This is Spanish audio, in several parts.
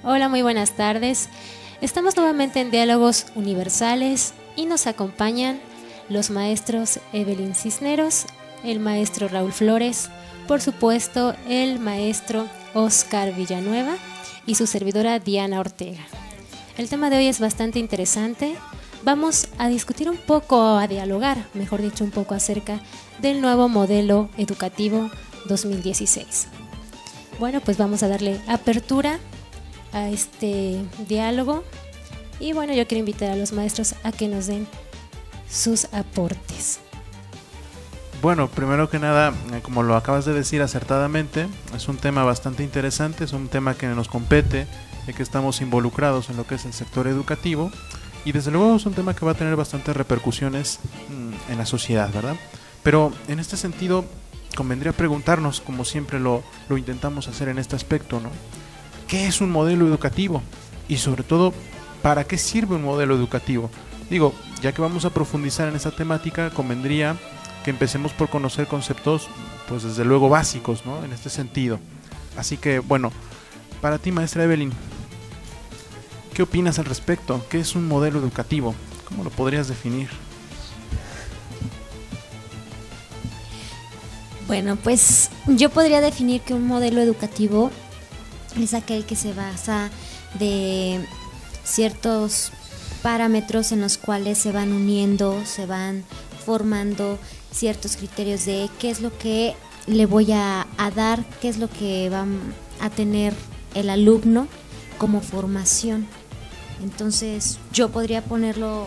Hola, muy buenas tardes. Estamos nuevamente en Diálogos Universales y nos acompañan los maestros Evelyn Cisneros, el maestro Raúl Flores, por supuesto el maestro Oscar Villanueva y su servidora Diana Ortega. El tema de hoy es bastante interesante. Vamos a discutir un poco, a dialogar, mejor dicho, un poco acerca del nuevo modelo educativo 2016. Bueno, pues vamos a darle apertura a este diálogo y bueno, yo quiero invitar a los maestros a que nos den sus aportes. Bueno, primero que nada, como lo acabas de decir acertadamente, es un tema bastante interesante, es un tema que nos compete, que estamos involucrados en lo que es el sector educativo y desde luego es un tema que va a tener bastantes repercusiones en la sociedad, ¿verdad? Pero en este sentido convendría preguntarnos, como siempre lo intentamos hacer en este aspecto, ¿no? ¿Qué es un modelo educativo? Y sobre todo, ¿para qué sirve un modelo educativo? Digo, ya que vamos a profundizar en esta temática, convendría que empecemos por conocer conceptos, pues desde luego básicos, ¿no? En este sentido. Así que, bueno, para ti, maestra Evelyn, ¿qué opinas al respecto? ¿Qué es un modelo educativo? ¿Cómo lo podrías definir? Bueno, pues yo podría definir que un modelo educativo es aquel que se basa de ciertos parámetros en los cuales se van uniendo, se van formando ciertos criterios de qué es lo que le voy a dar, qué es lo que va a tener el alumno como formación. Entonces yo podría ponerlo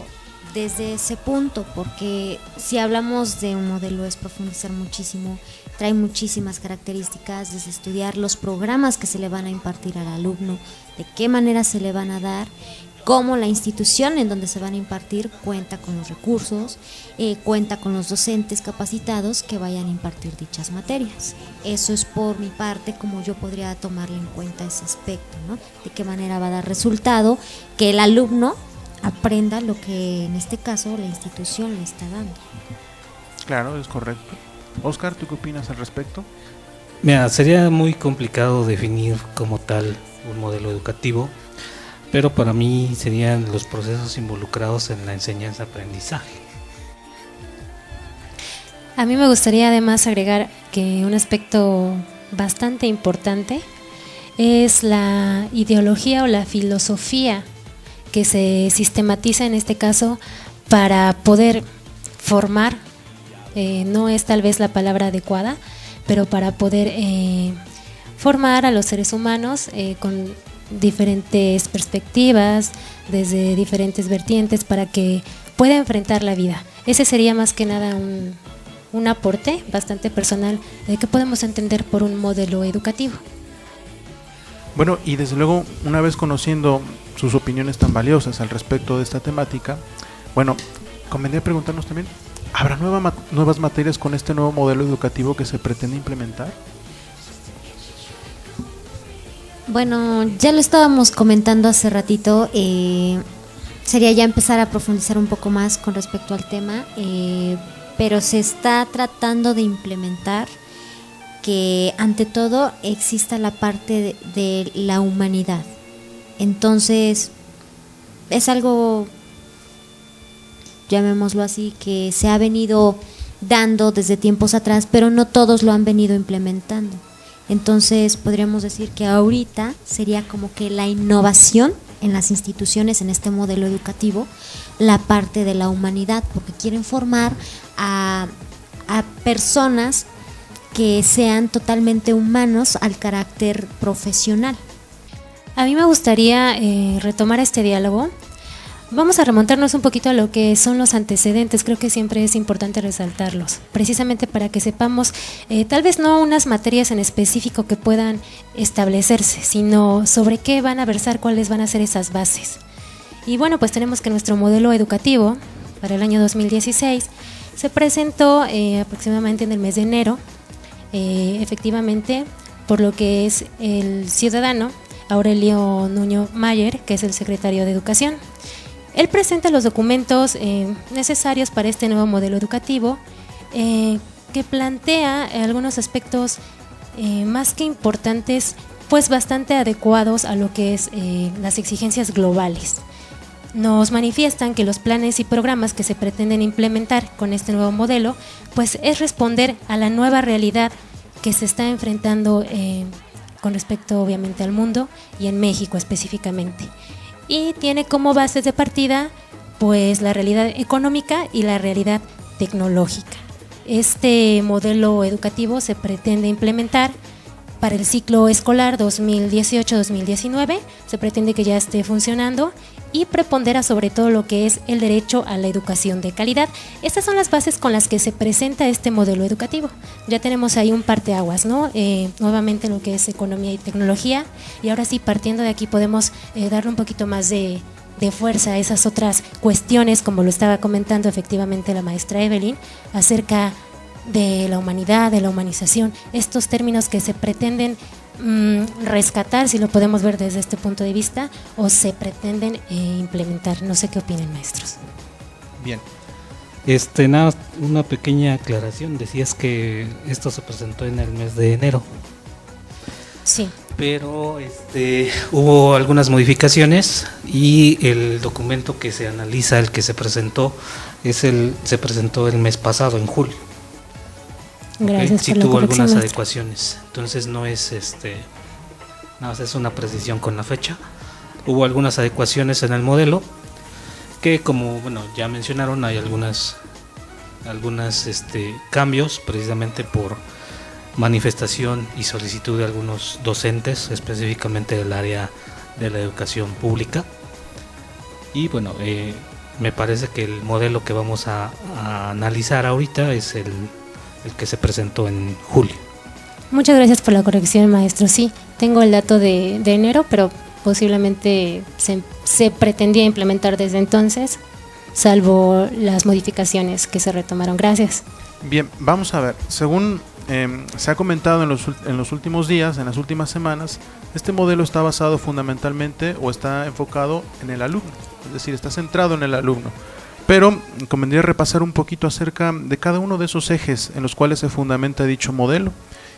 desde ese punto, porque si hablamos de un modelo es profundizar muchísimo, trae muchísimas características, desde estudiar los programas que se le van a impartir al alumno, de qué manera se le van a dar, cómo la institución en donde se van a impartir cuenta con los recursos, cuenta con los docentes capacitados que vayan a impartir dichas materias. Eso es por mi parte como yo podría tomarle en cuenta ese aspecto, ¿no? De qué manera va a dar resultado que el alumno aprenda lo que en este caso la institución le está dando. Claro, es correcto. Oscar, ¿tú qué opinas al respecto? Mira, sería muy complicado definir como tal un modelo educativo, pero para mí serían los procesos involucrados en la enseñanza-aprendizaje. A mí me gustaría además agregar que un aspecto bastante importante es la ideología o la filosofía que se sistematiza en este caso para poder formar, no es tal vez la palabra adecuada, pero para poder formar a los seres humanos con diferentes perspectivas, desde diferentes vertientes para que pueda enfrentar la vida. Ese sería más que nada un aporte bastante personal de qué podemos entender por un modelo educativo. Bueno, y desde luego, una vez conociendo sus opiniones tan valiosas al respecto de esta temática, bueno, convendría preguntarnos también, ¿habrá nuevas materias con este nuevo modelo educativo que se pretende implementar? Bueno, ya lo estábamos comentando hace ratito, sería ya empezar a profundizar un poco más con respecto al tema, pero se está tratando de implementar que ante todo exista la parte de la humanidad. Entonces es algo, llamémoslo así, que se ha venido dando desde tiempos atrás, pero no todos lo han venido implementando. Entonces podríamos decir que ahorita sería como que la innovación en las instituciones, en este modelo educativo, la parte de la humanidad, porque quieren formar a personas que sean totalmente humanos al carácter profesional. A mí me gustaría retomar este diálogo. Vamos a remontarnos un poquito a lo que son los antecedentes, creo que siempre es importante resaltarlos, precisamente para que sepamos, tal vez no unas materias en específico que puedan establecerse, sino sobre qué van a versar, cuáles van a ser esas bases. Y bueno, pues tenemos que nuestro modelo educativo para el año 2016 se presentó aproximadamente en el mes de enero, efectivamente, por lo que es el ciudadano Aurelio Nuño Mayer, que es el secretario de Educación. Él presenta los documentos necesarios para este nuevo modelo educativo que plantea algunos aspectos más que importantes pues bastante adecuados a lo que es las exigencias globales. Nos manifiestan que los planes y programas que se pretenden implementar con este nuevo modelo, pues es responder a la nueva realidad que se está enfrentando con respecto obviamente al mundo y en México específicamente. Y tiene como bases de partida pues la realidad económica y la realidad tecnológica. Este modelo educativo se pretende implementar para el ciclo escolar 2018-2019, se pretende que ya esté funcionando y prepondera sobre todo lo que es el derecho a la educación de calidad. Estas son las bases con las que se presenta este modelo educativo. Ya tenemos ahí un parteaguas, ¿no? Nuevamente lo que es economía y tecnología, y ahora sí, partiendo de aquí podemos darle un poquito más de fuerza a esas otras cuestiones, como lo estaba comentando efectivamente la maestra Evelyn, acerca de la humanidad, de la humanización, estos términos que se pretenden rescatar, si lo podemos ver desde este punto de vista, o se pretenden implementar. No sé qué opinen, maestros. Bien. Nada, una pequeña aclaración. Decías que esto se presentó en el mes de enero. Sí. Pero hubo algunas modificaciones y el documento que se analiza, el que se presentó, se presentó el mes pasado, en julio. Gracias. Sí por la tuvo corrección, algunas maestro. adecuaciones, entonces no es nada más es una precisión con la fecha. Hubo algunas adecuaciones en el modelo que, como bueno ya mencionaron, hay algunas cambios precisamente por manifestación y solicitud de algunos docentes, específicamente del área de la educación pública. Y bueno, me parece que el modelo que vamos a analizar ahorita es el que se presentó en julio. Muchas gracias por la corrección, maestro. Sí, tengo el dato de enero, pero posiblemente se pretendía implementar desde entonces, salvo las modificaciones que se retomaron. Gracias. Bien, vamos a ver. Según se ha comentado en los últimos días, en las últimas semanas, este modelo está basado fundamentalmente o está enfocado en el alumno, es decir, está centrado en el alumno. Pero convendría repasar un poquito acerca de cada uno de esos ejes en los cuales se fundamenta dicho modelo.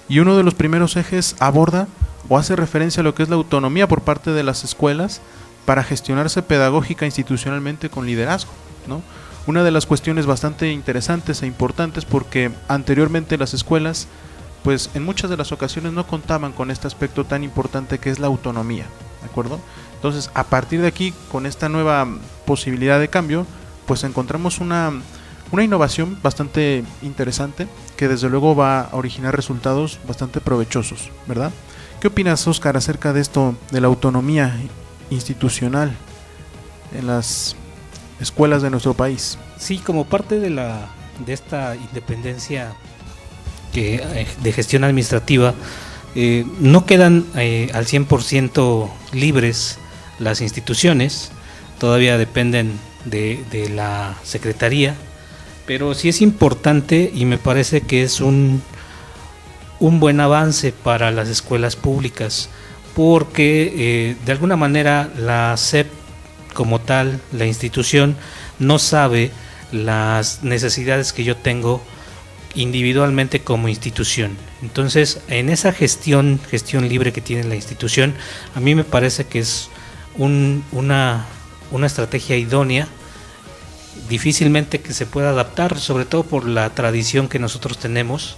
Y uno de los primeros ejes aborda o hace referencia a lo que es la autonomía por parte de las escuelas para gestionarse pedagógica e institucionalmente con liderazgo, ¿no? Una de las cuestiones bastante interesantes e importantes, porque anteriormente las escuelas, pues en muchas de las ocasiones no contaban con este aspecto tan importante que es la autonomía, ¿de acuerdo? Entonces, a partir de aquí, con esta nueva posibilidad de cambio, pues encontramos una innovación bastante interesante que desde luego va a originar resultados bastante provechosos, ¿verdad? ¿Qué opinas, Óscar, acerca de esto, de la autonomía institucional en las escuelas de nuestro país? Sí, como parte de esta independencia de gestión administrativa, no quedan al 100% libres las instituciones, todavía dependen de la Secretaría, pero sí es importante y me parece que es un buen avance para las escuelas públicas, porque de alguna manera la SEP como tal, la institución, no sabe las necesidades que yo tengo individualmente como institución. Entonces, en esa gestión libre que tiene la institución, a mí me parece que es una estrategia idónea, difícilmente que se pueda adaptar, sobre todo por la tradición que nosotros tenemos,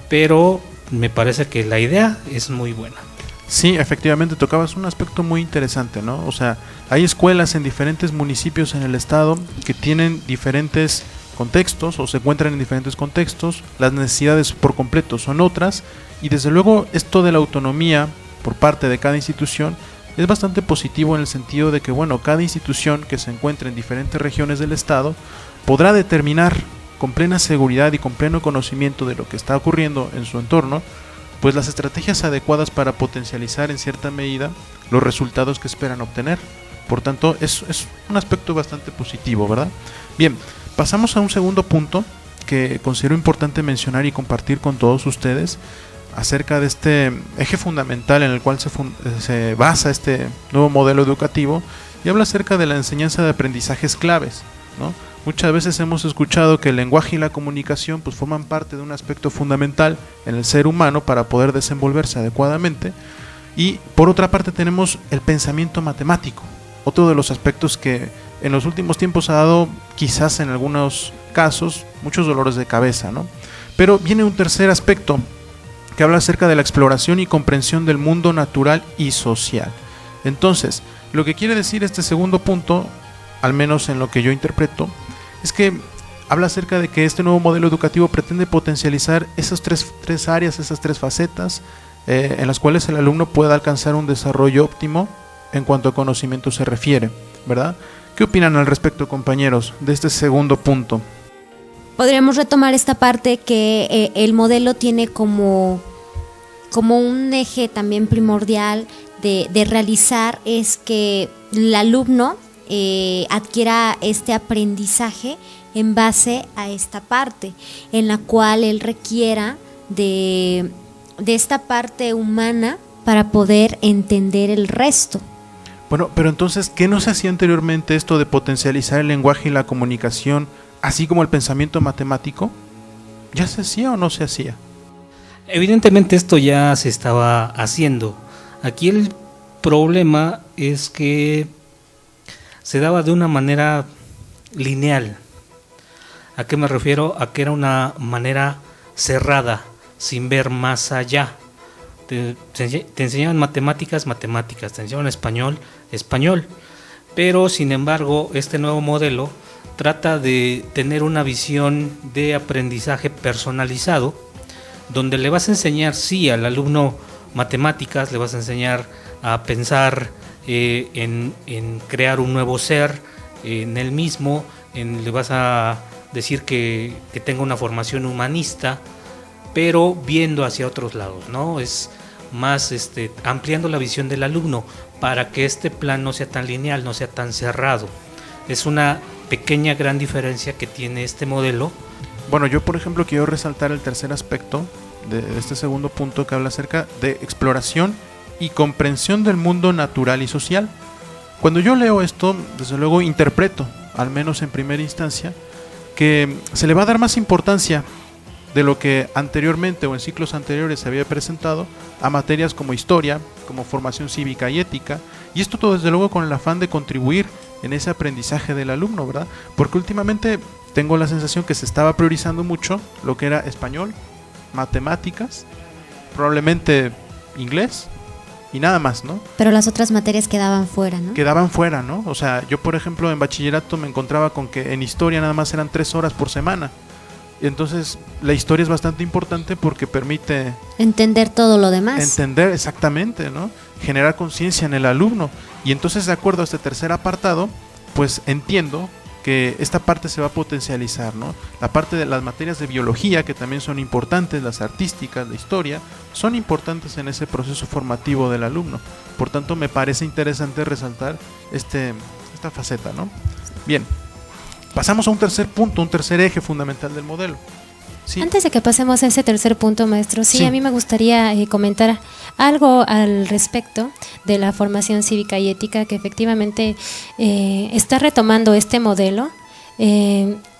pero me parece que la idea es muy buena. Sí, efectivamente, tocabas un aspecto muy interesante, ¿no? O sea, hay escuelas en diferentes municipios en el estado que tienen diferentes contextos o se encuentran en diferentes contextos, las necesidades por completo son otras, y desde luego esto de la autonomía por parte de cada institución es bastante positivo en el sentido de que, bueno, cada institución que se encuentre en diferentes regiones del estado podrá determinar con plena seguridad y con pleno conocimiento de lo que está ocurriendo en su entorno, pues las estrategias adecuadas para potencializar en cierta medida los resultados que esperan obtener. Por tanto, es un aspecto bastante positivo, ¿verdad? Bien, pasamos a un segundo punto que considero importante mencionar y compartir con todos ustedes acerca de este eje fundamental en el cual se basa este nuevo modelo educativo, y habla acerca de la enseñanza de aprendizajes claves, ¿no? Muchas veces hemos escuchado que el lenguaje y la comunicación pues forman parte de un aspecto fundamental en el ser humano para poder desenvolverse adecuadamente, Y por otra parte tenemos el pensamiento matemático, otro de los aspectos que en los últimos tiempos ha dado, quizás en algunos casos, muchos dolores de cabeza, ¿no? Pero viene un tercer aspecto que habla acerca de la exploración y comprensión del mundo natural y social. Entonces, lo que quiere decir este segundo punto, al menos en lo que yo interpreto, es que habla acerca de que este nuevo modelo educativo pretende potencializar esas tres áreas, esas tres facetas, en las cuales el alumno pueda alcanzar un desarrollo óptimo en cuanto a conocimiento se refiere, ¿verdad? ¿Qué opinan al respecto, compañeros, de este segundo punto? Podríamos retomar esta parte que el modelo tiene como un eje también primordial de realizar, es que el alumno adquiera este aprendizaje en base a esta parte, en la cual él requiera de esta parte humana para poder entender el resto. Bueno, pero entonces, ¿qué no se hacía anteriormente esto de potencializar el lenguaje y la comunicación, así como el pensamiento matemático? ¿Ya se hacía o no se hacía? Evidentemente esto ya se estaba haciendo. Aquí el problema es que se daba de una manera lineal. ¿A qué me refiero? A que era una manera cerrada, sin ver más allá. Te enseñaban matemáticas, te enseñaban español, pero sin embargo este nuevo modelo trata de tener una visión de aprendizaje personalizado, donde le vas a enseñar, sí, al alumno matemáticas, le vas a enseñar a pensar en crear un nuevo ser en él mismo, le vas a decir que tenga una formación humanista, pero viendo hacia otros lados, ¿no? Es más ampliando la visión del alumno para que este plan no sea tan lineal, no sea tan cerrado. Es una pequeña gran diferencia que tiene este modelo. Bueno, yo por ejemplo quiero resaltar el tercer aspecto de este segundo punto que habla acerca de exploración y comprensión del mundo natural y social. Cuando yo leo esto, desde luego interpreto, al menos en primera instancia, que se le va a dar más importancia de lo que anteriormente o en ciclos anteriores se había presentado a materias como historia, como formación cívica y ética, y esto todo desde luego con el afán de contribuir en ese aprendizaje del alumno, ¿verdad? Porque últimamente tengo la sensación que se estaba priorizando mucho lo que era español, matemáticas, probablemente inglés y nada más, ¿no? Pero las otras materias quedaban fuera, ¿no? Quedaban fuera, ¿no? O sea, yo por ejemplo en bachillerato me encontraba con que en historia nada más eran 3 horas por semana. Y entonces la historia es bastante importante porque permite entender todo lo demás. Entender exactamente, ¿no? Generar conciencia en el alumno. Y entonces, de acuerdo a este tercer apartado, pues entiendo que esta parte se va a potencializar, ¿no? La parte de las materias de biología, que también son importantes, las artísticas, la historia, son importantes en ese proceso formativo del alumno. Por tanto, me parece interesante resaltar esta faceta, ¿no? Bien. Pasamos a un tercer punto, un tercer eje fundamental del modelo. ¿Sí? Antes de que pasemos a ese tercer punto, maestro, sí. A mí me gustaría comentar algo al respecto de la formación cívica y ética, que efectivamente está retomando este modelo.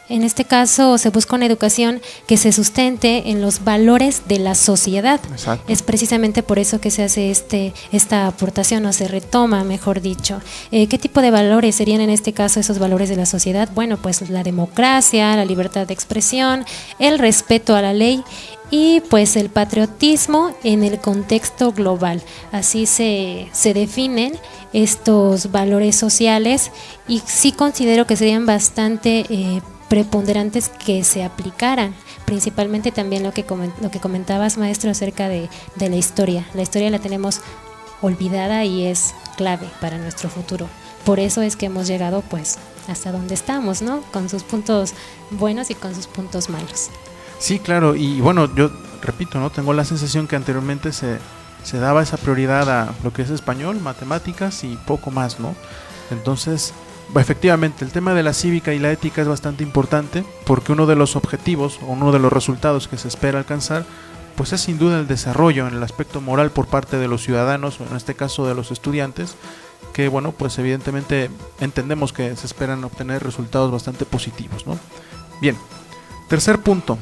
En este caso se busca una educación que se sustente en los valores de la sociedad. Exacto. Es precisamente por eso que se hace esta aportación, o se retoma, mejor dicho. ¿Qué tipo de valores serían en este caso esos valores de la sociedad? Bueno, pues la democracia, la libertad de expresión, el respeto a la ley y pues el patriotismo en el contexto global. Así se definen estos valores sociales, y sí considero que serían bastante preponderantes que se aplicaran, principalmente también lo que comentabas, maestro, acerca de la historia. La historia la tenemos olvidada y es clave para nuestro futuro. Por eso es que hemos llegado pues hasta donde estamos, ¿no? Con sus puntos buenos y con sus puntos malos. Sí, claro, y bueno, yo repito, ¿no? Tengo la sensación que anteriormente se daba esa prioridad a lo que es español, matemáticas y poco más, ¿no? Entonces, efectivamente, el tema de la cívica y la ética es bastante importante, porque uno de los objetivos o uno de los resultados que se espera alcanzar pues es sin duda el desarrollo en el aspecto moral por parte de los ciudadanos, o en este caso de los estudiantes, que bueno, pues evidentemente entendemos que se esperan obtener resultados bastante positivos, ¿no? Bien, tercer punto,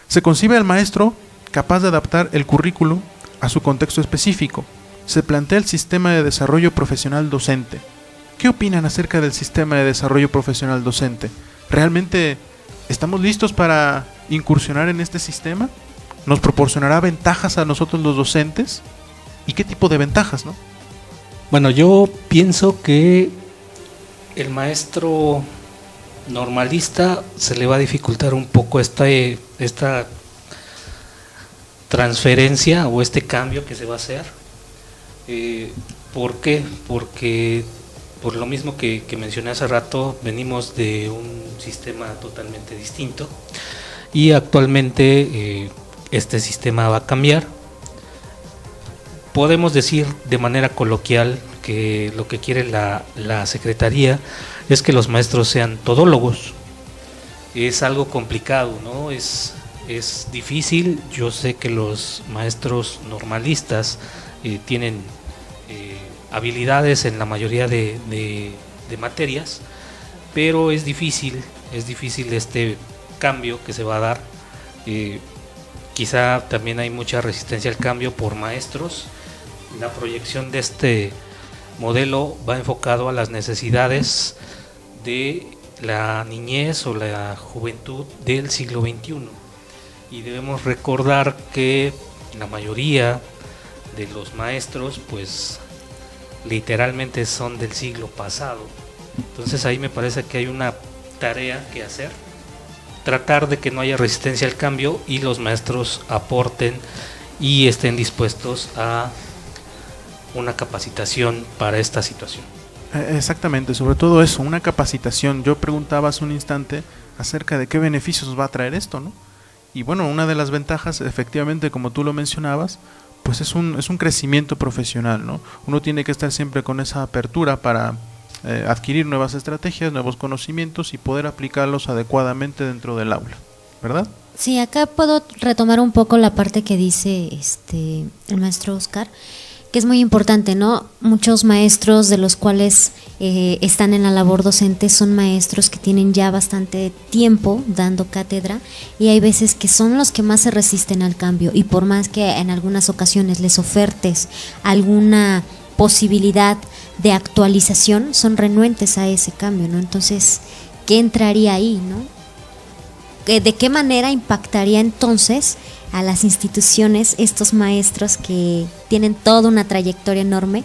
se concibe al maestro capaz de adaptar el currículo a su contexto específico. se plantea el sistema de desarrollo profesional docente. ¿Qué opinan acerca del sistema de desarrollo profesional docente? ¿Realmente estamos listos para incursionar en este sistema? ¿Nos proporcionará ventajas a nosotros los docentes? ¿Y qué tipo de ventajas, no? Bueno, yo pienso que el maestro normalista se le va a dificultar un poco esta transferencia o este cambio que se va a hacer. ¿Por qué? Porque por lo mismo que mencioné hace rato, venimos de un sistema totalmente distinto y actualmente este sistema va a cambiar. Podemos decir de manera coloquial que lo que quiere la Secretaría es que los maestros sean todólogos. Es algo complicado, ¿no? Es difícil. Yo sé que los maestros normalistas tienen habilidades en la mayoría de materias, pero es difícil este cambio que se va a dar. Quizá también hay mucha resistencia al cambio por maestros. La proyección de este modelo va enfocado a las necesidades de la niñez o la juventud del siglo XXI, y debemos recordar que la mayoría de los maestros pues literalmente son del siglo pasado. Entonces ahí me parece que hay una tarea que hacer, tratar de que no haya resistencia al cambio y los maestros aporten y estén dispuestos a una capacitación para esta situación. Exactamente, sobre todo eso, una capacitación. Yo preguntaba hace un instante acerca de qué beneficios nos va a traer esto, ¿no? Y bueno, una de las ventajas, efectivamente, como tú lo mencionabas, pues es un crecimiento profesional, ¿no? Uno tiene que estar siempre con esa apertura para adquirir nuevas estrategias, nuevos conocimientos y poder aplicarlos adecuadamente dentro del aula, ¿verdad? Sí, acá puedo retomar un poco la parte que dice el maestro Oscar, que es muy importante, ¿no? Muchos maestros de los cuales están en la labor docente son maestros que tienen ya bastante tiempo dando cátedra, y hay veces que son los que más se resisten al cambio, y por más que en algunas ocasiones les ofertes alguna posibilidad de actualización, son renuentes a ese cambio, ¿no? Entonces, ¿qué entraría ahí, no? ¿De qué manera impactaría entonces a las instituciones estos maestros que tienen toda una trayectoria enorme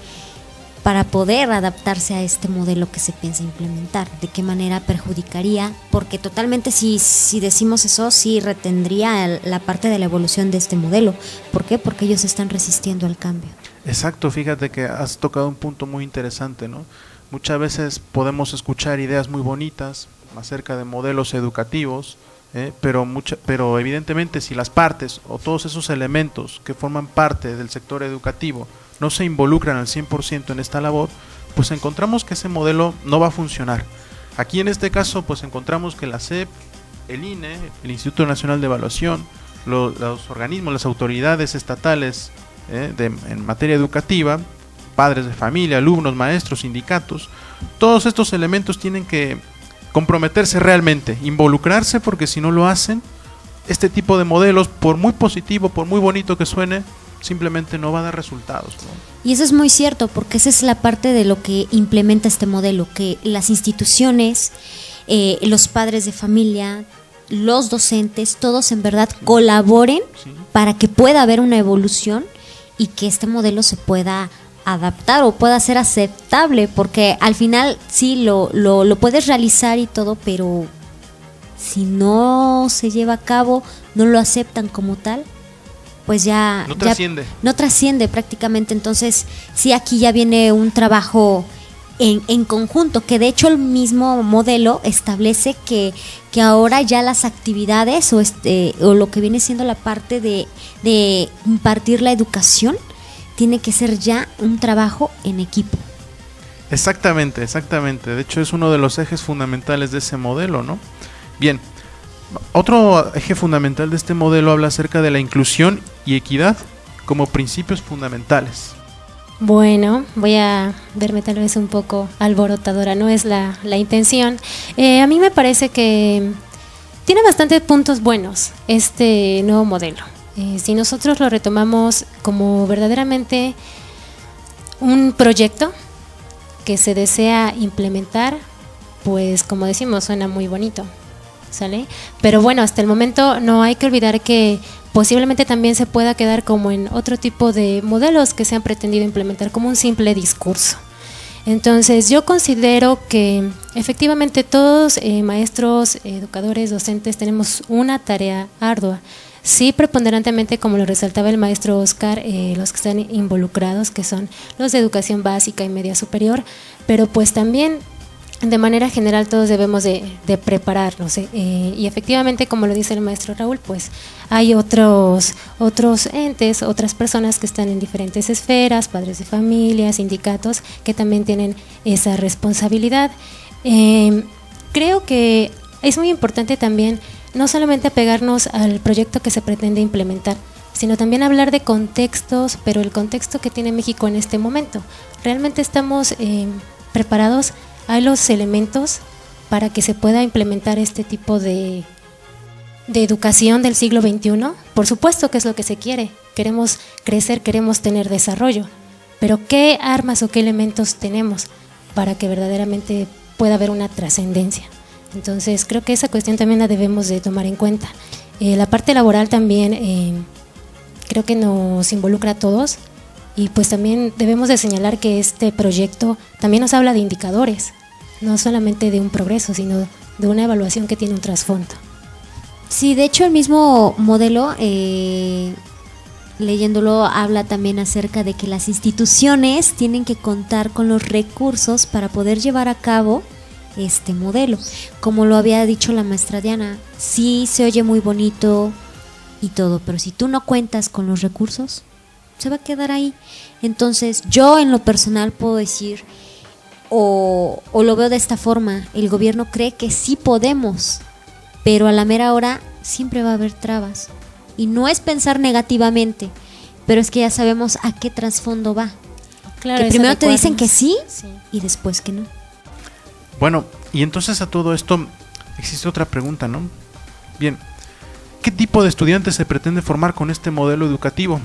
para poder adaptarse a este modelo que se piensa implementar? ¿De qué manera perjudicaría? Porque totalmente si decimos eso, sí retendría la parte de la evolución de este modelo. ¿Por qué? Porque ellos están resistiendo al cambio. Exacto, fíjate que has tocado un punto muy interesante, ¿no? Muchas veces podemos escuchar ideas muy bonitas acerca de modelos educativos, pero evidentemente si las partes o todos esos elementos que forman parte del sector educativo no se involucran al 100% en esta labor, pues encontramos que ese modelo no va a funcionar. Aquí en este caso pues encontramos que la SEP, el INE, el Instituto Nacional de Evaluación, los organismos, las autoridades estatales en materia educativa, padres de familia, alumnos, maestros, sindicatos, todos estos elementos tienen que comprometerse realmente, involucrarse, porque si no lo hacen, este tipo de modelos, por muy positivo, por muy bonito que suene, simplemente no va a dar resultados, ¿no? Y eso es muy cierto, porque esa es la parte de lo que implementa este modelo, que las instituciones, los padres de familia, los docentes, todos en verdad colaboren para que pueda haber una evolución y que este modelo se pueda adaptar o pueda ser aceptable, porque al final sí lo puedes realizar y todo, pero si no se lleva a cabo, no lo aceptan como tal, pues no trasciende prácticamente. Entonces sí, aquí ya viene un trabajo en conjunto, que de hecho el mismo modelo establece que ahora ya las actividades o lo que viene siendo la parte de impartir la educación tiene que ser ya un trabajo en equipo. Exactamente. De hecho es uno de los ejes fundamentales de ese modelo, ¿no? Bien, otro eje fundamental de este modelo habla acerca de la inclusión y equidad como principios fundamentales. Bueno, voy a verme tal vez un poco alborotadora, no es la intención. A mí me parece que tiene bastantes puntos buenos este nuevo modelo. Si nosotros lo retomamos como verdaderamente un proyecto que se desea implementar, pues como decimos, suena muy bonito, ¿sale? Pero bueno, hasta el momento no hay que olvidar que posiblemente también se pueda quedar como en otro tipo de modelos que se han pretendido implementar, como un simple discurso. Entonces yo considero que efectivamente todos maestros, educadores, docentes tenemos una tarea ardua. Sí, preponderantemente, como lo resaltaba el maestro Oscar, los que están involucrados, que son los de educación básica y media superior, pero pues también de manera general todos debemos de prepararnos, y efectivamente, como lo dice el maestro Raúl, pues hay otros entes, otras personas que están en diferentes esferas, padres de familia, sindicatos, que también tienen esa responsabilidad. Creo que es muy importante también no solamente apegarnos al proyecto que se pretende implementar, sino también hablar de contextos, pero el contexto que tiene México en este momento. ¿Realmente estamos preparados? ¿Hay los elementos para que se pueda implementar este tipo de educación del siglo XXI? Por supuesto que es lo que se quiere. Queremos crecer, queremos tener desarrollo. Pero ¿qué armas o qué elementos tenemos para que verdaderamente pueda haber una trascendencia? Entonces creo que esa cuestión también la debemos de tomar en cuenta. La parte laboral también creo que nos involucra a todos. Y pues también debemos de señalar que este proyecto también nos habla de indicadores, no solamente de un progreso, sino de una evaluación que tiene un trasfondo. Sí, de hecho el mismo modelo, leyéndolo, habla también acerca de que las instituciones tienen que contar con los recursos para poder llevar a cabo este modelo. Como lo había dicho la maestra Diana, sí se oye muy bonito y todo, pero si tú no cuentas con los recursos, se va a quedar ahí. Entonces yo en lo personal puedo decir, o lo veo de esta forma: el gobierno cree que sí podemos, pero a la mera hora siempre va a haber trabas. Y no es pensar negativamente, pero es que ya sabemos a qué trasfondo va. Claro, que primero te dicen que sí, sí, y después que no. Bueno, y entonces a todo esto existe otra pregunta, ¿no? Bien, ¿qué tipo de estudiantes se pretende formar con este modelo educativo?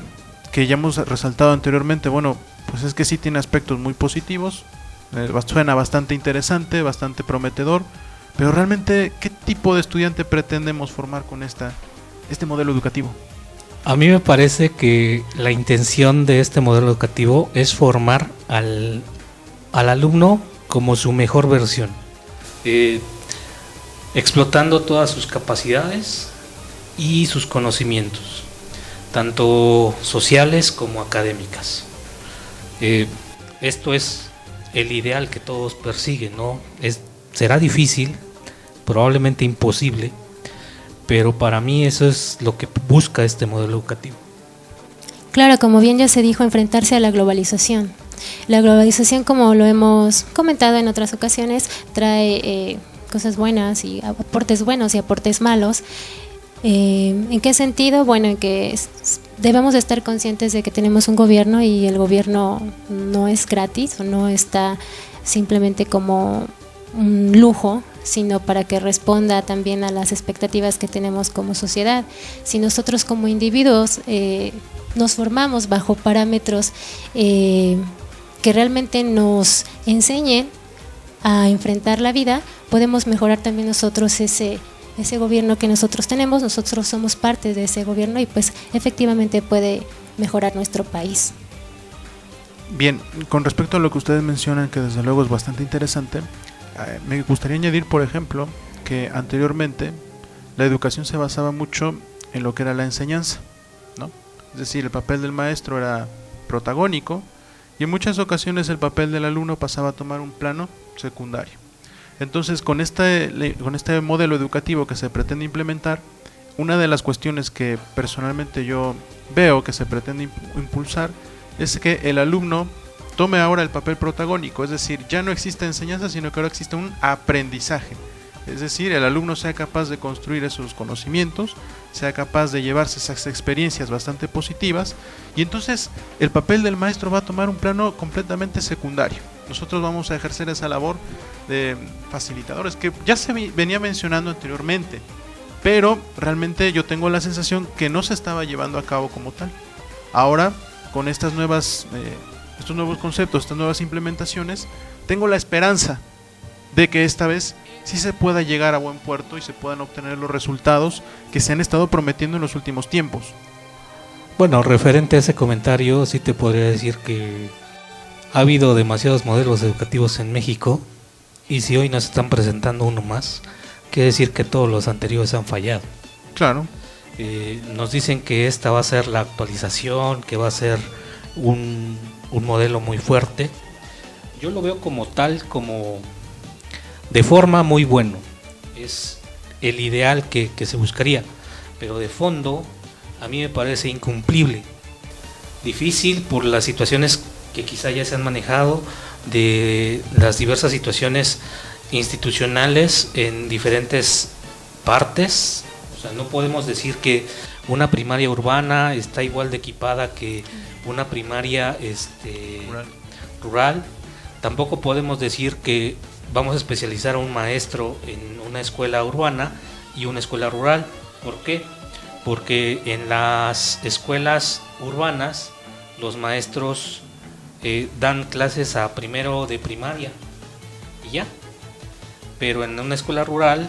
Que ya hemos resaltado anteriormente. Bueno, pues es que sí tiene aspectos muy positivos, suena bastante interesante, bastante prometedor, pero realmente, ¿qué tipo de estudiante pretendemos formar con este modelo educativo? A mí me parece que la intención de este modelo educativo es formar al alumno como su mejor versión, explotando todas sus capacidades y sus conocimientos, tanto sociales como académicas. Esto es el ideal que todos persiguen, ¿no? Será difícil, probablemente imposible, pero para mí eso es lo que busca este modelo educativo. Claro, como bien ya se dijo, enfrentarse a la globalización. La globalización, como lo hemos comentado en otras ocasiones, trae cosas buenas y aportes buenos y aportes malos. ¿En qué sentido? Bueno, en que debemos de estar conscientes de que tenemos un gobierno, y el gobierno no es gratis o no está simplemente como un lujo, sino para que responda también a las expectativas que tenemos como sociedad. Si nosotros como individuos nos formamos bajo parámetros que realmente nos enseñen a enfrentar la vida, podemos mejorar también nosotros ese gobierno que nosotros tenemos. Nosotros somos parte de ese gobierno y pues efectivamente puede mejorar nuestro país. Bien, con respecto a lo que ustedes mencionan, que desde luego es bastante interesante, me gustaría añadir, por ejemplo, que anteriormente la educación se basaba mucho en lo que era la enseñanza, ¿no? Es decir, el papel del maestro era protagónico y en muchas ocasiones el papel del alumno pasaba a tomar un plano secundario. Entonces, con este modelo educativo que se pretende implementar, una de las cuestiones que personalmente yo veo que se pretende impulsar es que el alumno tome ahora el papel protagónico, es decir, ya no existe enseñanza, sino que ahora existe un aprendizaje. Es decir, el alumno sea capaz de construir esos conocimientos, sea capaz de llevarse esas experiencias bastante positivas, y entonces el papel del maestro va a tomar un plano completamente secundario. Nosotros vamos a ejercer esa labor de facilitadores que ya se venía mencionando anteriormente, pero realmente yo tengo la sensación que no se estaba llevando a cabo como tal. Ahora, con estas nuevas estos nuevos conceptos, estas nuevas implementaciones, tengo la esperanza de que esta vez sí se pueda llegar a buen puerto y se puedan obtener los resultados que se han estado prometiendo en los últimos tiempos. Bueno, referente a ese comentario, sí te podría decir que ha habido demasiados modelos educativos en México y si hoy nos están presentando uno más, quiere decir que todos los anteriores han fallado. Claro. Nos dicen que esta va a ser la actualización, que va a ser un modelo muy fuerte. Yo lo veo como tal, como de forma muy bueno. Es el ideal que se buscaría, pero de fondo a mí me parece incumplible. Difícil por las situaciones que quizá ya se han manejado, de las diversas situaciones institucionales en diferentes partes. O sea, no podemos decir que una primaria urbana está igual de equipada que una primaria rural. Tampoco podemos decir que vamos a especializar a un maestro en una escuela urbana y una escuela rural. ¿Por qué? Porque en las escuelas urbanas los maestros dan clases a primero de primaria y ya. Pero en una escuela rural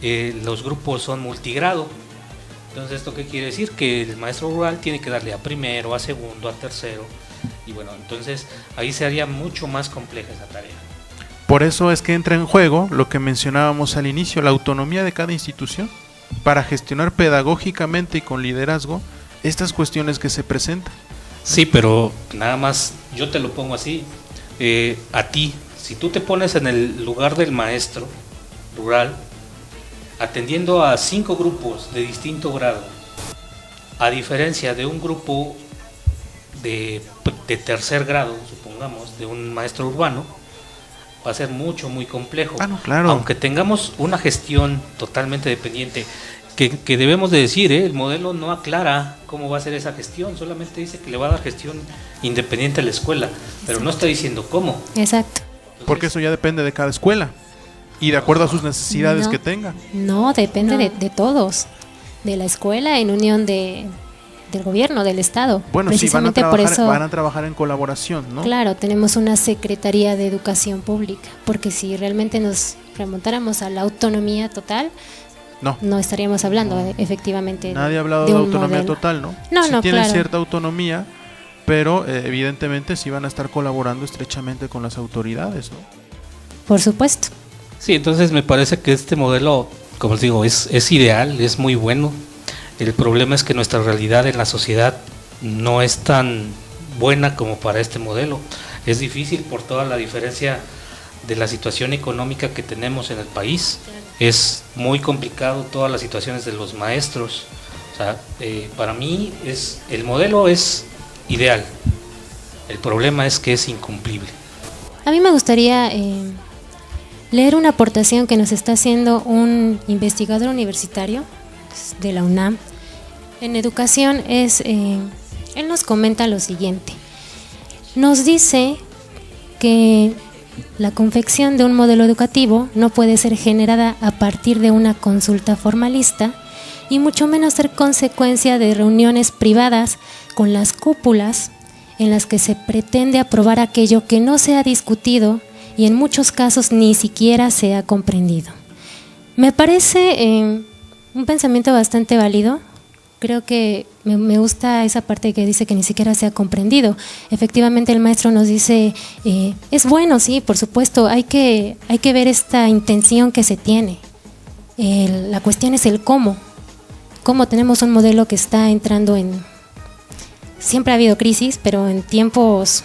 los grupos son multigrado. Entonces, ¿esto qué quiere decir? Que el maestro rural tiene que darle a primero, a segundo, a tercero. Y bueno, entonces ahí se haría mucho más compleja esa tarea. Por eso es que entra en juego lo que mencionábamos al inicio, la autonomía de cada institución para gestionar pedagógicamente y con liderazgo estas cuestiones que se presentan. Sí, pero nada más yo te lo pongo así, a ti, si tú te pones en el lugar del maestro rural, atendiendo a 5 grupos de distinto grado, a diferencia de un grupo de tercer grado, supongamos, de un maestro urbano, va a ser muy complejo. Ah, no, claro. Aunque tengamos una gestión totalmente dependiente, que debemos de decir, el modelo no aclara cómo va a ser esa gestión, solamente dice que le va a dar gestión independiente a la escuela, pero no está diciendo cómo. Exacto. Entonces, porque eso ya depende de cada escuela y de acuerdo a sus necesidades No. que tenga. No, depende No. de todos, de la escuela en unión del gobierno, del Estado. Bueno, sí, Precisamente por eso, van a trabajar en colaboración, ¿no? claro, tenemos una Secretaría de Educación Pública, porque si realmente nos remontáramos a la autonomía total, no estaríamos hablando efectivamente Nadie ha hablado de de un autonomía modelo. total, ¿no? No, sí no, tienen claro. cierta autonomía, pero evidentemente sí van a estar colaborando estrechamente con las autoridades, ¿no? Por supuesto. sí, entonces me parece que este modelo, como les digo, es ideal, es muy bueno. El problema es que nuestra realidad en la sociedad no es tan buena como para este modelo. Es difícil por toda la diferencia de la situación económica que tenemos en el país. Es muy complicado todas las situaciones de los maestros. O sea, para mí el modelo es ideal. El problema es que es incumplible. A mí me gustaría leer una aportación que nos está haciendo un investigador universitario de la UNAM en educación. Él nos comenta lo siguiente. Nos dice que la confección de un modelo educativo no puede ser generada a partir de una consulta formalista y mucho menos ser consecuencia de reuniones privadas con las cúpulas en las que se pretende aprobar aquello que no se ha discutido y en muchos casos ni siquiera se ha comprendido. Me parece un pensamiento bastante válido. Creo que me gusta esa parte que dice que ni siquiera se ha comprendido. Efectivamente, el maestro nos dice, es bueno, sí, por supuesto, hay que ver esta intención que se tiene. La cuestión es el cómo. Cómo tenemos un modelo que está entrando en... Siempre ha habido crisis, pero en tiempos,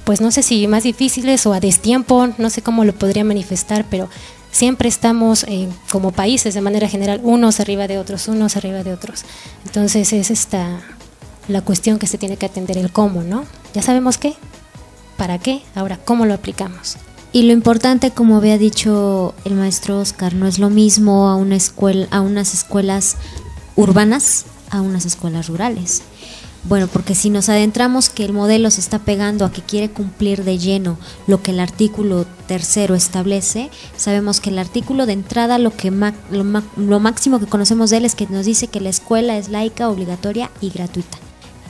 pues no sé si más difíciles o a destiempo, no sé cómo lo podría manifestar, pero siempre estamos como países de manera general, unos arriba de otros. Entonces es esta la cuestión que se tiene que atender, el cómo, ¿no? Ya sabemos qué, para qué, ahora cómo lo aplicamos. Y lo importante, como había dicho el maestro Oscar, no es lo mismo a una escuela, a unas escuelas urbanas, a unas escuelas rurales. Bueno, porque si nos adentramos que el modelo se está pegando a que quiere cumplir de lleno lo que el artículo 3º establece, sabemos que el artículo de entrada lo máximo que conocemos de él es que nos dice que la escuela es laica, obligatoria y gratuita.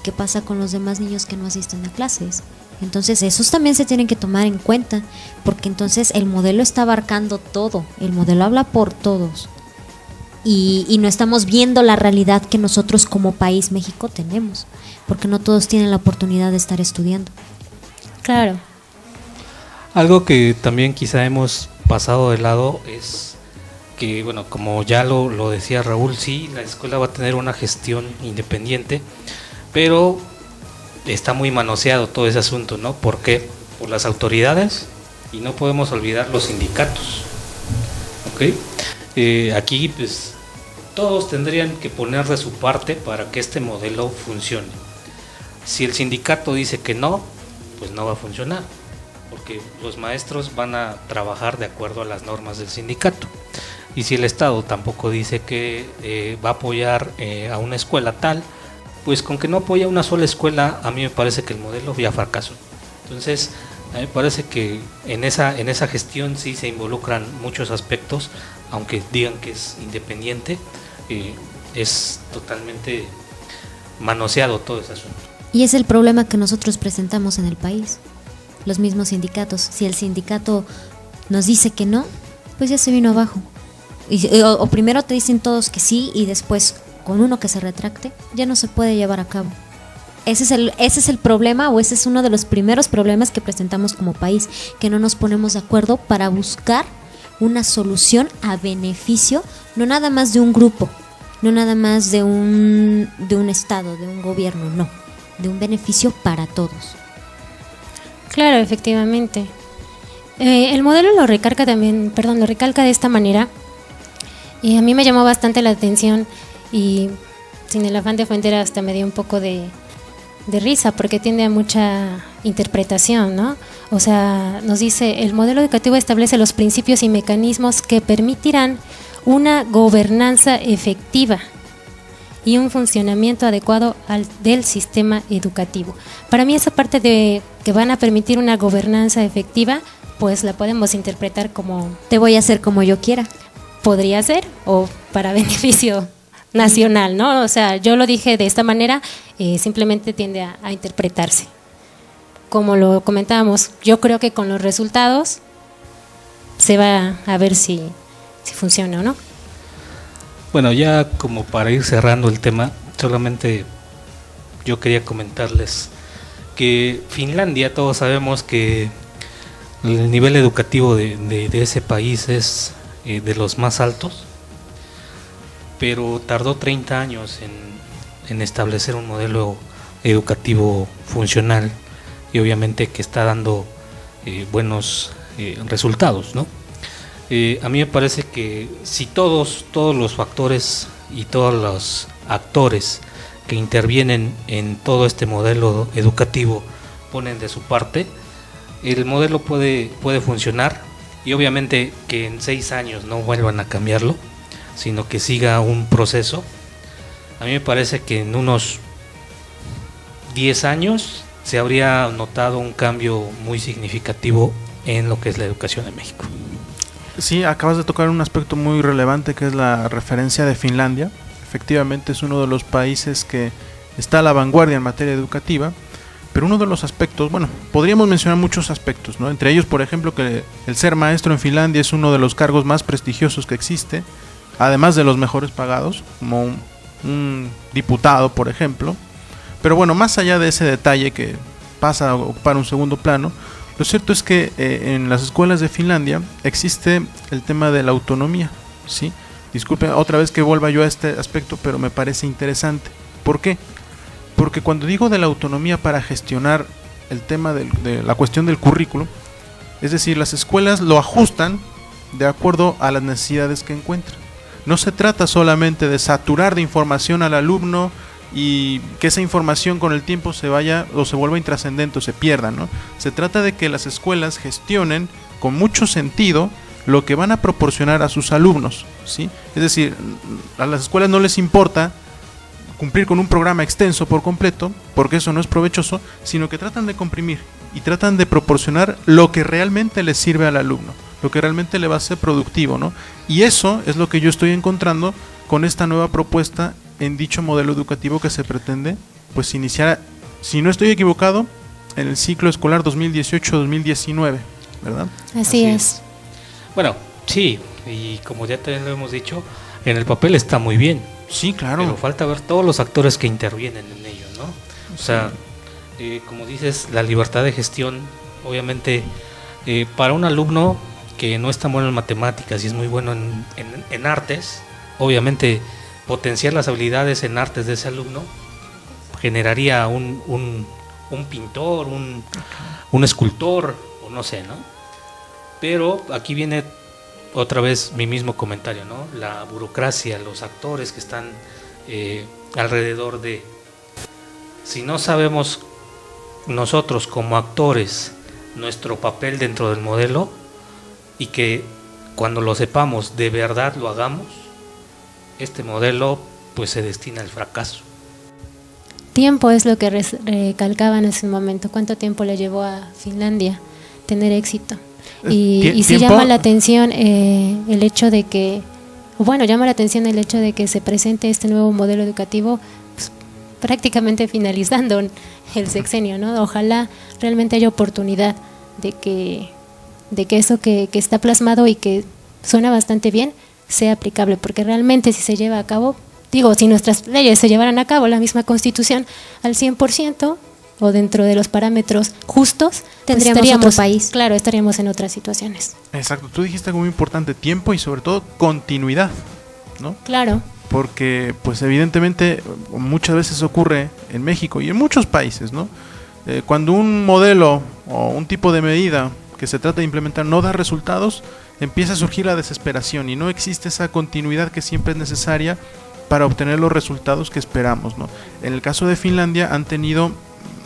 ¿qué pasa con los demás niños que no asisten a clases? Entonces esos también se tienen que tomar en cuenta, porque entonces el modelo está abarcando todo, el modelo habla por todos y no estamos viendo la realidad que nosotros como país México tenemos, porque no todos tienen la oportunidad de estar estudiando. Claro. Algo que también quizá hemos pasado de lado es que, bueno, como ya lo decía Raúl, sí, la escuela va a tener una gestión independiente, pero está muy manoseado todo ese asunto, ¿no? ¿Por qué? Por las autoridades, y no podemos olvidar los sindicatos, ¿ok? Aquí, pues, todos tendrían que poner de su parte para que este modelo funcione. Si el sindicato dice que no, pues no va a funcionar, porque los maestros van a trabajar de acuerdo a las normas del sindicato. Y si el Estado tampoco dice que va a apoyar a una escuela tal, pues con que no apoya una sola escuela, a mí me parece que el modelo ya fracasó. Entonces, a mí me parece que en esa gestión sí se involucran muchos aspectos, aunque digan que es independiente, es totalmente manoseado todo ese asunto. Y es el problema que nosotros presentamos en el país, los mismos sindicatos. Si el sindicato nos dice que no, pues ya se vino abajo. O primero te dicen todos que sí y después con uno que se retracte, ya no se puede llevar a cabo. Ese es el problema, o ese es uno de los primeros problemas que presentamos como país, que no nos ponemos de acuerdo para buscar una solución a beneficio, no nada más de un grupo, no nada más de un estado, de un gobierno, no, de un beneficio para todos. Claro, efectivamente. El modelo lo recalca de esta manera, y a mí me llamó bastante la atención, y sin el afán de ofender hasta me dio un poco de risa, porque tiende a mucha interpretación, ¿no? O sea, nos dice, el modelo educativo establece los principios y mecanismos que permitirán una gobernanza efectiva y un funcionamiento adecuado del sistema educativo. Para mí esa parte de que van a permitir una gobernanza efectiva, pues la podemos interpretar como te voy a hacer como yo quiera. Podría ser, o para beneficio nacional, ¿no? O sea, yo lo dije de esta manera, simplemente tiende a interpretarse. Como lo comentábamos, yo creo que con los resultados se va a ver si funciona o no. Bueno, ya como para ir cerrando el tema, solamente yo quería comentarles que Finlandia, todos sabemos que el nivel educativo de ese país es de los más altos, pero tardó 30 años en establecer un modelo educativo funcional y obviamente que está dando buenos resultados, ¿no? A mí me parece que si todos los factores y todos los actores que intervienen en todo este modelo educativo ponen de su parte, el modelo puede funcionar, y obviamente que en 6 años no vuelvan a cambiarlo, sino que siga un proceso. A mí me parece que en unos 10 años se habría notado un cambio muy significativo en lo que es la educación en México. Sí, acabas de tocar un aspecto muy relevante, que es la referencia de Finlandia. Efectivamente es uno de los países que está a la vanguardia en materia educativa, pero uno de los aspectos, bueno, podríamos mencionar muchos aspectos, ¿no? Entre ellos, por ejemplo, que el ser maestro en Finlandia es uno de los cargos más prestigiosos que existe, además de los mejores pagados, como un diputado, por ejemplo. Pero bueno, más allá de ese detalle que pasa a ocupar un segundo plano, lo cierto es que en las escuelas de Finlandia existe el tema de la autonomía, ¿sí? Disculpen otra vez que vuelva yo a este aspecto, pero me parece interesante. ¿Por qué? Porque cuando digo de la autonomía para gestionar el tema de la cuestión del currículo, es decir, las escuelas lo ajustan de acuerdo a las necesidades que encuentran. No se trata solamente de saturar de información al alumno y que esa información con el tiempo se vaya o se vuelva intrascendente o se pierda, ¿no? Se trata de que las escuelas gestionen con mucho sentido lo que van a proporcionar a sus alumnos, ¿sí? Es decir, a las escuelas no les importa cumplir con un programa extenso por completo, porque eso no es provechoso, sino que tratan de comprimir y tratan de proporcionar lo que realmente les sirve al alumno, lo que realmente le va a ser productivo, ¿no? Y eso es lo que yo estoy encontrando con esta nueva propuesta en dicho modelo educativo que se pretende pues se iniciara, si no estoy equivocado, en el ciclo escolar 2018-2019, ¿verdad? Así es. Bueno, sí, y como ya también lo hemos dicho, en el papel está muy bien. Sí, claro. Pero falta ver todos los actores que intervienen en ello, ¿no? O sea, como dices, la libertad de gestión, obviamente, para un alumno que no es tan bueno en matemáticas y es muy bueno en artes, obviamente potenciar las habilidades en artes de ese alumno generaría un pintor, un escultor, o no sé, ¿no? Pero aquí viene otra vez mi mismo comentario, ¿no? La burocracia, los actores que están alrededor de... Si no sabemos nosotros como actores nuestro papel dentro del modelo y que cuando lo sepamos de verdad lo hagamos, este modelo pues se destina al fracaso. Tiempo es lo que recalcaba en ese momento. ¿Cuánto tiempo le llevó a Finlandia tener éxito? Y sí llama la atención el hecho de que, llama la atención el hecho de que se presente este nuevo modelo educativo pues, prácticamente finalizando el sexenio, ¿no? Ojalá realmente haya oportunidad de que eso que está plasmado y que suena bastante bien sea aplicable, porque realmente si se lleva a cabo, si nuestras leyes se llevaran a cabo, la misma Constitución al 100% o dentro de los parámetros justos, tendríamos otro país. Claro, estaríamos en otras situaciones. Exacto, tú dijiste algo muy importante, tiempo y sobre todo continuidad, ¿no? Claro. Porque pues evidentemente muchas veces ocurre en México y en muchos países, ¿no? Cuando un modelo o un tipo de medida que se trata de implementar no da resultados, empieza a surgir la desesperación y no existe esa continuidad que siempre es necesaria para obtener los resultados que esperamos, ¿no? En el caso de Finlandia han tenido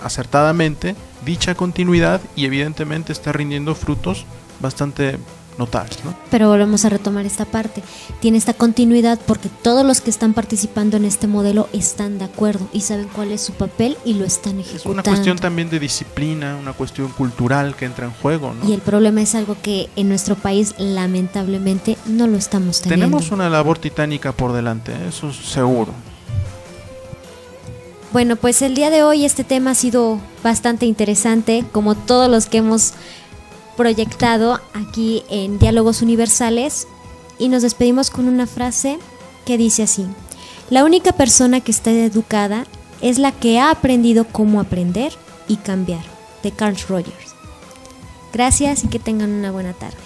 acertadamente dicha continuidad y evidentemente está rindiendo frutos bastante notables, ¿no? Pero volvemos a retomar esta parte. Tiene esta continuidad porque todos los que están participando en este modelo están de acuerdo y saben cuál es su papel y lo están ejecutando. Es una cuestión también de disciplina, una cuestión cultural que entra en juego, ¿no? Y el problema es algo que en nuestro país lamentablemente no lo estamos teniendo. Tenemos una labor titánica por delante, eso es seguro. Bueno, pues el día de hoy este tema ha sido bastante interesante, como todos los que hemos proyectado aquí en Diálogos Universales, y nos despedimos con una frase que dice así: la única persona que está educada es la que ha aprendido cómo aprender y cambiar, de Carl Rogers. Gracias y que tengan una buena tarde.